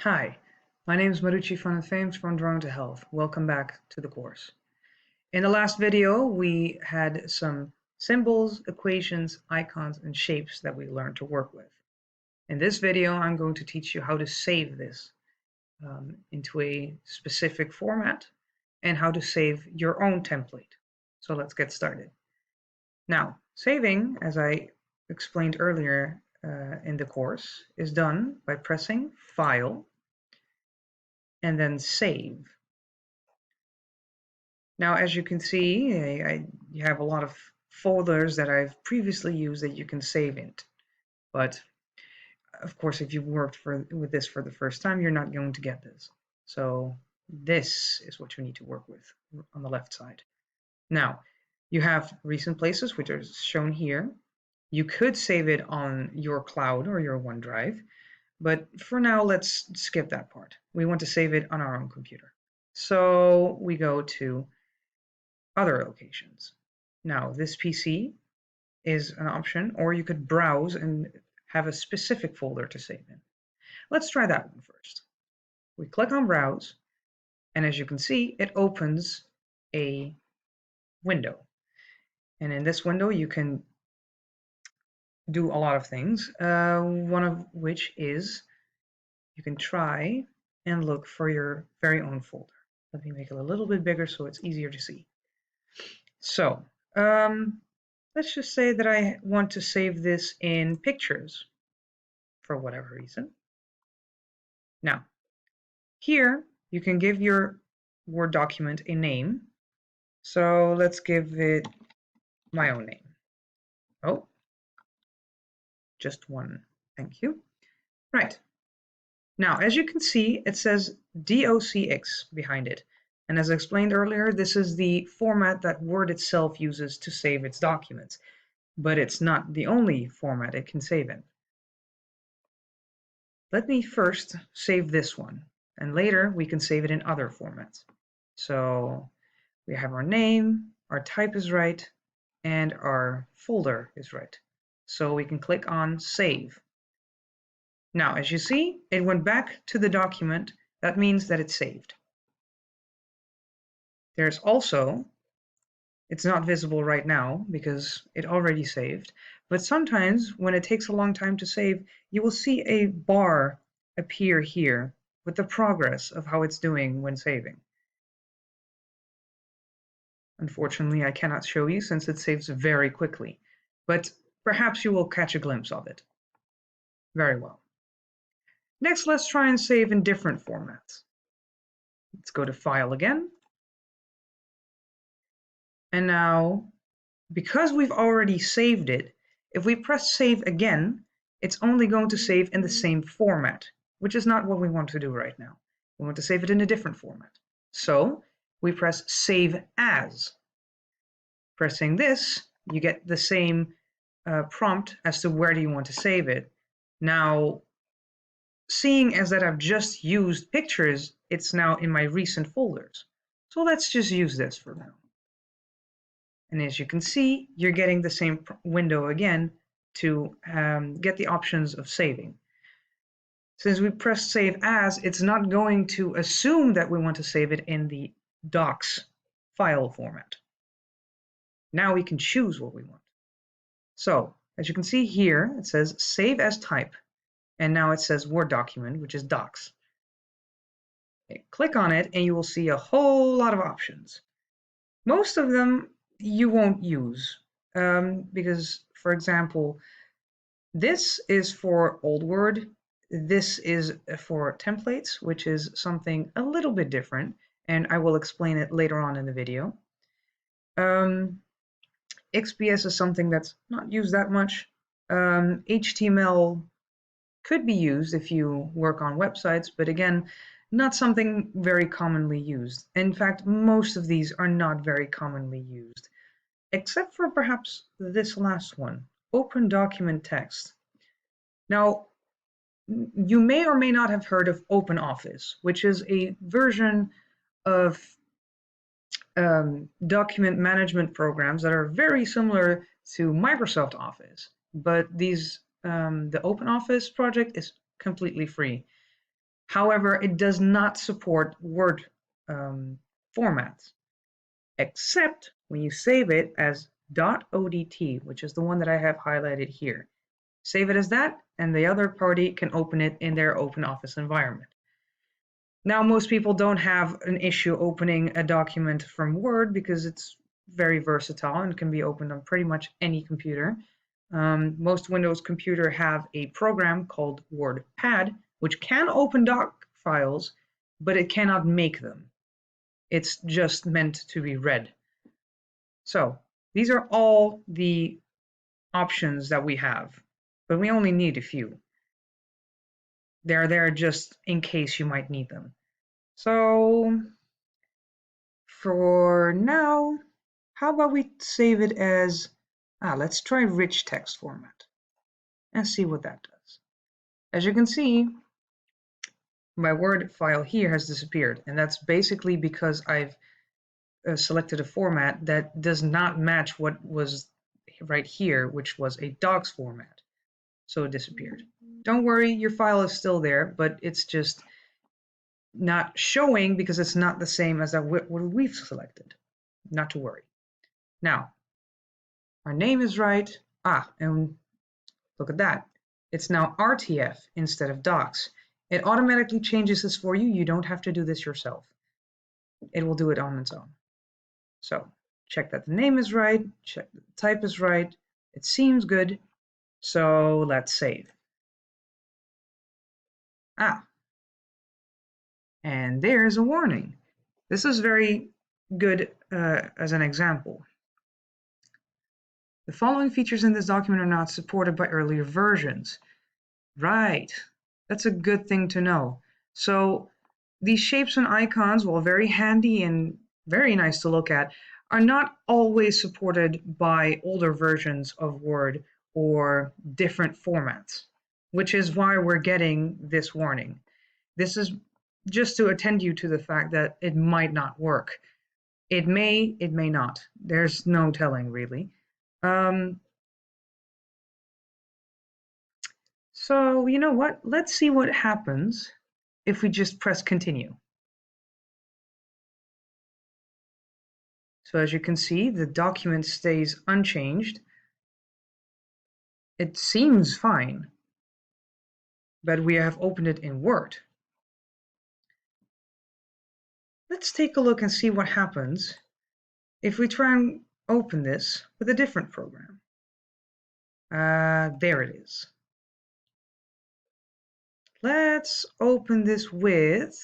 Hi, my name is Marucci from Fames from Drone to Health. Welcome back to the course. In the last video, we had some symbols, equations, icons, and shapes that we learned to work with. In this video, I'm going to teach you how to save this into a specific format and how to save your own template. So let's get started. Now, saving, as I explained earlier in the course, is done by pressing File and then Save. Now, as you can see, you have a lot of folders that I've previously used that you can save in. But of course, if you've worked with this for the first time, you're not going to get this. So this is what you need to work with on the left side. Now, you have recent places, which are shown here. You could save it on your cloud or your OneDrive, but for now, let's skip that part. We want to save it on our own computer. So we go to other locations. Now, this PC is an option, or you could browse and have a specific folder to save in. Let's try that one first. We click on Browse, and as you can see, it opens a window. And in this window, you can do a lot of things, one of which is you can try and look for your very own folder. Let me make it a little bit bigger so it's easier to see. So, let's just say that I want to save this in pictures for whatever reason. Now, here you can give your Word document a name. So let's give it my own name. Oh, just one. Thank you. Right. Now, as you can see, it says DOCX behind it. And as I explained earlier, this is the format that Word itself uses to save its documents. But it's not the only format it can save in. Let me first save this one, and later we can save it in other formats. So we have our name, our type is right, and our folder is right. So we can click on Save. Now, as you see, it went back to the document. That means that it's saved. There's also, it's not visible right now because it already saved, but sometimes when it takes a long time to save, you will see a bar appear here with the progress of how it's doing when saving. Unfortunately, I cannot show you since it saves very quickly, but perhaps you will catch a glimpse of it. Very well. Next, let's try and save in different formats. Let's go to File again. And now, because we've already saved it, if we press Save again, it's only going to save in the same format, which is not what we want to do right now. We want to save it in a different format. So we press Save As. Pressing this, you get the same prompt as to where do you want to save it. Now, seeing as that I've just used pictures, it's now in my recent folders. So let's just use this for now. And as you can see, you're getting the same window again to get the options of saving. Since we press Save As, it's not going to assume that we want to save it in the docs file format. Now we can choose what we want. So, as you can see here, it says Save as Type, and now it says Word document, which is docs. Okay, click on it, and you will see a whole lot of options. Most of them you won't use because, for example, this is for old Word. This is for templates, which is something a little bit different, and I will explain it later on in the video. XPS is something that's not used that much. HTML could be used if you work on websites, but again, not something very commonly used. In fact, most of these are not very commonly used, except for perhaps this last one, Open Document Text. Now, you may or may not have heard of OpenOffice, which is a version of document management programs that are very similar to Microsoft Office, but these the OpenOffice project is completely free. However, it does not support Word formats, except when you save it as .odt, which is the one that I have highlighted here. Save it as that, and the other party can open it in their OpenOffice environment. Now, most people don't have an issue opening a document from Word because it's very versatile and can be opened on pretty much any computer. Most Windows computers have a program called WordPad, which can open doc files, but it cannot make them. It's just meant to be read. So these are all the options that we have, but we only need a few. They're there just in case you might need them. So for now, how about we save it as, let's try rich text format and see what that does. As you can see, my Word file here has disappeared, and that's basically because I've selected a format that does not match what was right here, which was a docs format. So it disappeared. Don't worry, your file is still there, but it's just not showing because it's not the same as what we've selected. Not to worry. Now, our name is right. And look at that. It's now RTF instead of docs. It automatically changes this for you. You don't have to do this yourself. It will do it on its own. So check that the name is right, check that the type is right. It seems good. So let's save. And there's a warning. This is very good as an example. The following features in this document are not supported by earlier versions. Right, that's a good thing to know. So these shapes and icons, while very handy and very nice to look at, are not always supported by older versions of Word or different formats, which is why we're getting this warning. This is just to attend you to the fact that it might not work. It may not. There's no telling, really. So you know what? Let's see what happens if we just press continue. So as you can see, the document stays unchanged. It seems fine, but we have opened it in Word. Let's take a look and see what happens if we try and open this with a different program. There it is. Let's open this with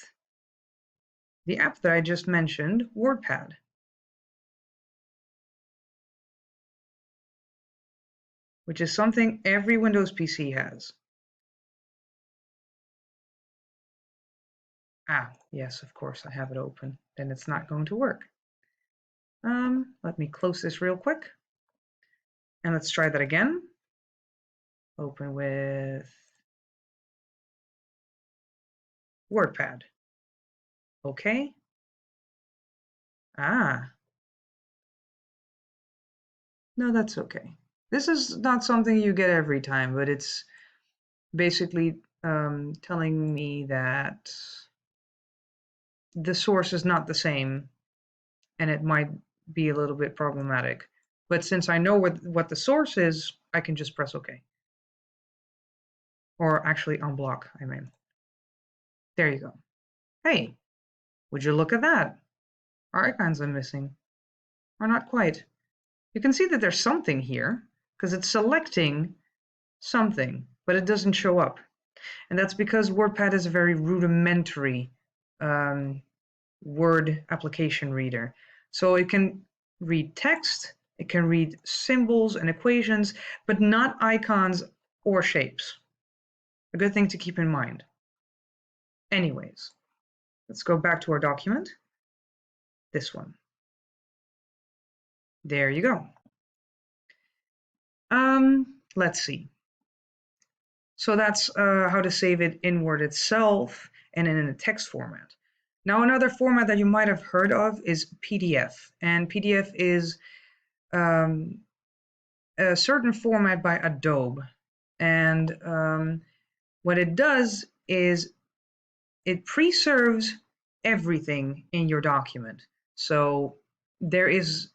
the app that I just mentioned, WordPad. Which is something every Windows PC has. Yes, of course, I have it open. Then it's not going to work. Let me close this real quick. And let's try that again. Open with WordPad. Okay. No, that's okay. This is not something you get every time, but it's basically telling me that the source is not the same and it might be a little bit problematic. But since I know what the source is, I can just press OK. Or actually unblock, I mean. There you go. Hey, would you look at that? Our icons are missing. Or not quite. You can see that there's something here, because it's selecting something, but it doesn't show up. And that's because WordPad is a very rudimentary Word application reader. So it can read text, it can read symbols and equations, but not icons or shapes. A good thing to keep in mind. Anyways, let's go back to our document. This one. There you go. Let's see. So that's how to save it in Word itself and in a text format. Now, another format that you might have heard of is PDF. And PDF is a certain format by Adobe. And what it does is it preserves everything in your document. So there is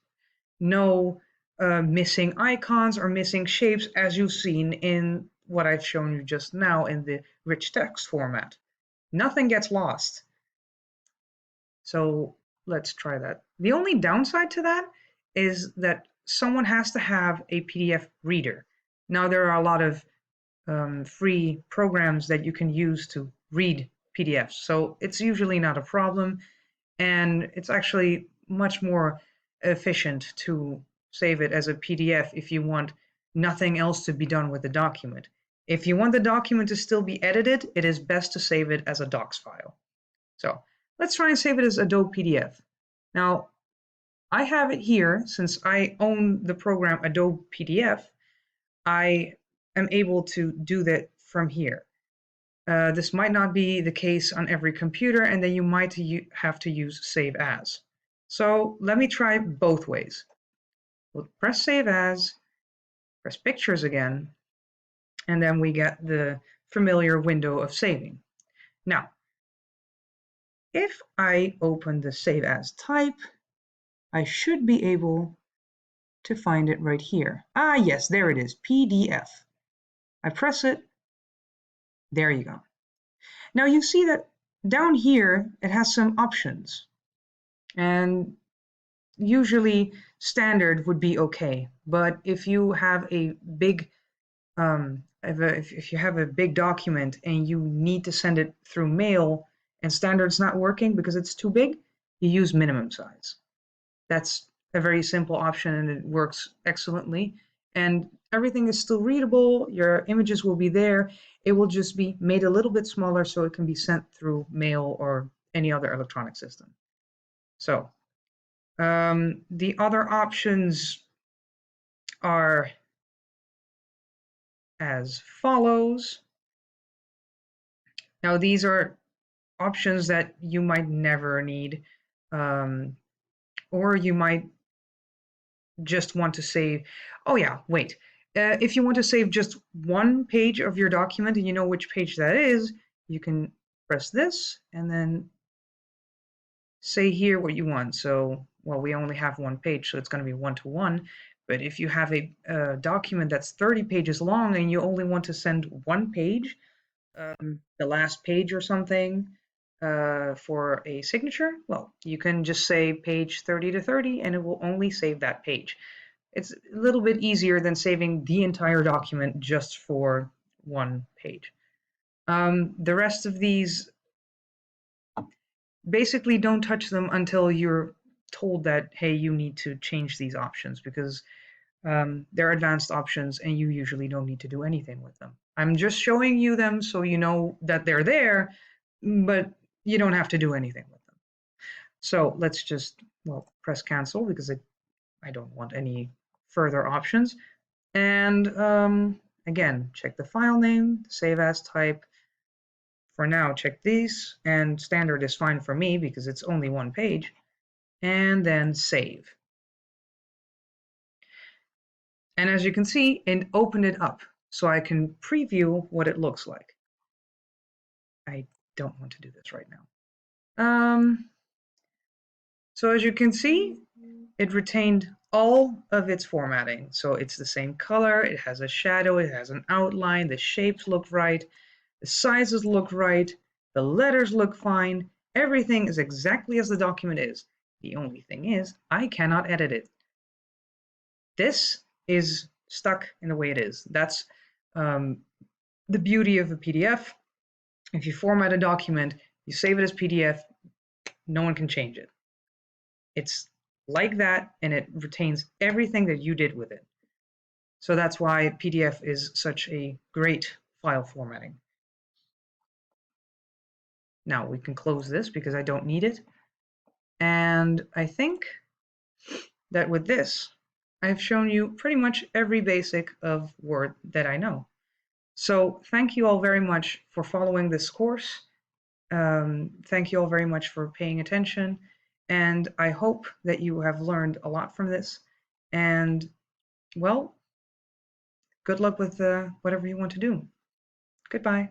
no missing icons or missing shapes as you've seen in what I've shown you just now in the rich text format. Nothing gets lost. So let's try that. The only downside to that is that someone has to have a PDF reader. Now there are a lot of free programs that you can use to read PDFs, so it's usually not a problem, and it's actually much more efficient to save it as a PDF if you want nothing else to be done with the document. If you want the document to still be edited, it is best to save it as a docs file. So let's try and save it as Adobe PDF. Now, I have it here. Since I own the program Adobe PDF, I am able to do that from here. This might not be the case on every computer, and then you might have to use Save As. So let me try both ways. We'll press Save As, press Pictures again, and then we get the familiar window of saving. Now, if I open the Save As type, I should be able to find it right here. Ah, yes, there it is, PDF. I press it. There you go. Now you see that down here, it has some options. And usually standard would be okay. But if you have a big, if you have a big document and you need to send it through mail and standard's not working because it's too big, you use minimum size. That's a very simple option and it works excellently. And everything is still readable. Your images will be there. It will just be made a little bit smaller so it can be sent through mail or any other electronic system. So the other options are as follows. Now these are options that you might never need, or you might just want to save. Oh yeah, wait. If you want to save just one page of your document and you know which page that is, you can press this and then say here what you want. So, well, we only have one page, so it's going to be 1-to-1. But if you have a document that's 30 pages long and you only want to send one page, the last page or something, for a signature, well, you can just say page 30 to 30 and it will only save that page. It's a little bit easier than saving the entire document just for one page. The rest of these, basically don't touch them until you're told that, hey, you need to change these options, because they're advanced options and you usually don't need to do anything with them. I'm just showing you them so you know that they're there, but you don't have to do anything with them. So let's just, well, press cancel because I don't want any further options. And again, check the file name, save as type. For now, check these, and standard is fine for me because it's only one page. And then save. And as you can see, it opened it up, so I can preview what it looks like. I don't want to do this right now. So as you can see, it retained all of its formatting. So it's the same color, it has a shadow, it has an outline, the shapes look right, the sizes look right, the letters look fine, everything is exactly as the document is. The only thing is, I cannot edit it. This is stuck in the way it is. That's the beauty of a PDF. If you format a document, you save it as PDF, no one can change it. It's like that, and it retains everything that you did with it. So that's why PDF is such a great file formatting. Now we can close this because I don't need it. And I think that with this, I've shown you pretty much every basic of Word that I know. So thank you all very much for following this course. Thank you all very much for paying attention. And I hope that you have learned a lot from this. And, well, good luck with whatever you want to do. Goodbye.